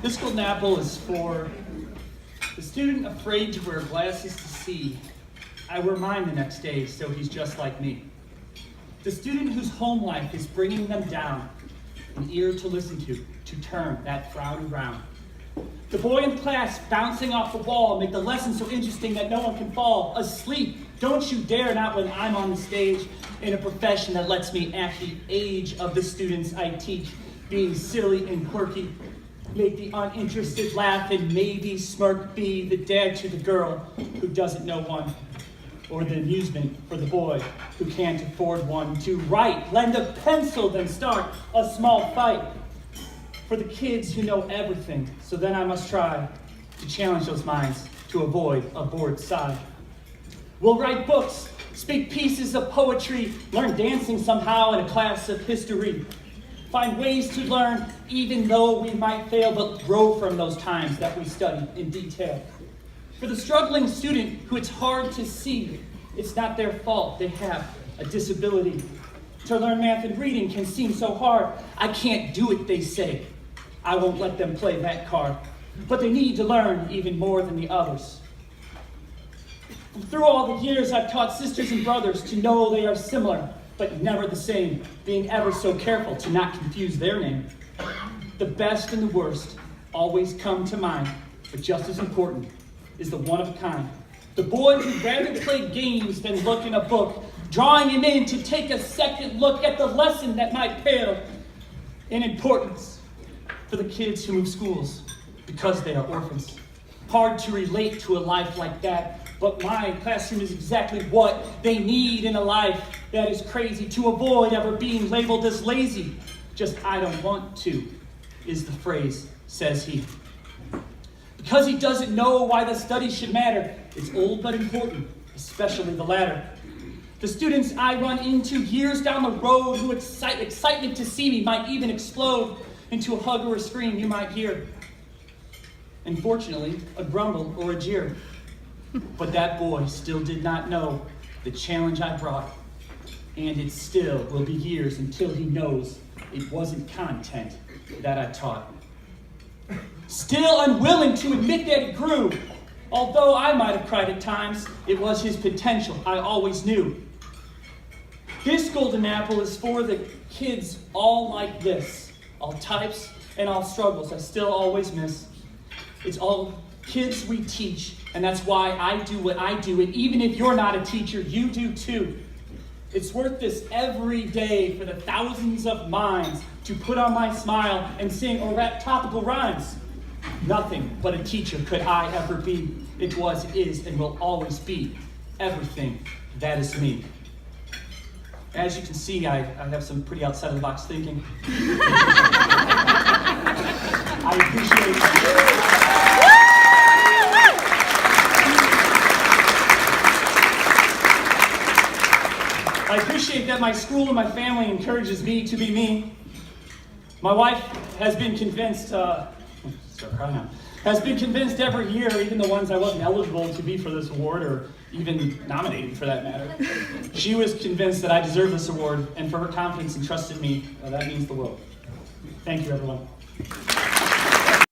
This golden apple is for the student afraid to wear glasses to see. I wear mine the next day, so he's just like me. The student whose home life is bringing them down, an ear to listen to turn that frown around. The boy in class bouncing off the wall, make the lesson so interesting that no one can fall asleep. Don't you dare, not when I'm on the stage, in a profession that lets me, at the age of the students I teach, being silly and quirky, make the uninterested laugh and maybe smirk, be the dad to the girl who doesn't know one, or the amusement for the boy who can't afford one, to write, lend a pencil, then start a small fight. For the kids who know everything, so then I must try to challenge those minds to avoid a bored side. We'll write books, speak pieces of poetry, learn dancing somehow in a class of history. Find ways to learn even though we might fail, but grow from those times that we study in detail. For the struggling student who it's hard to see, it's not their fault, they have a disability. To learn math and reading can seem so hard. I can't do it, they say. I won't let them play that card. But they need to learn even more than the others. Through all the years, I've taught sisters and brothers to know they are similar, but never the same, being ever so careful to not confuse their name. The best and the worst always come to mind, but just as important is the one of a kind. The boy who'd rather play games than look in a book, drawing him in to take a second look at the lesson that might pale in importance. For the kids who move schools because they are orphans. Hard to relate to a life like that, but my classroom is exactly what they need in a life that is crazy, to avoid ever being labeled as lazy. Just I don't want to, is the phrase, says he. Because he doesn't know why the study should matter. It's old but important, especially the latter. The students I run into years down the road who excitement to see me might even explode into a hug or a scream you might hear. And fortunately, a grumble or a jeer. But that boy still did not know the challenge I brought. And it still will be years until he knows it wasn't content that I taught. Still unwilling to admit that it grew. Although I might have cried at times, it was his potential I always knew. This golden apple is for the kids all like this. All types and all struggles I still always miss. It's all kids we teach, and that's why I do what I do. And even if you're not a teacher, you do too. It's worth this every day for the thousands of minds to put on my smile and sing or rap topical rhymes. Nothing but a teacher could I ever be. It was, is, and will always be everything that is me. As you can see, I have some pretty outside of the box thinking. I appreciate that my school and my family encourages me to be me. My wife has been convinced, has been convinced every year, even the ones I wasn't eligible to be for this award or even nominated for that matter. She was convinced that I deserve this award, and for her confidence and trust in me, that means the world. Thank you, everyone.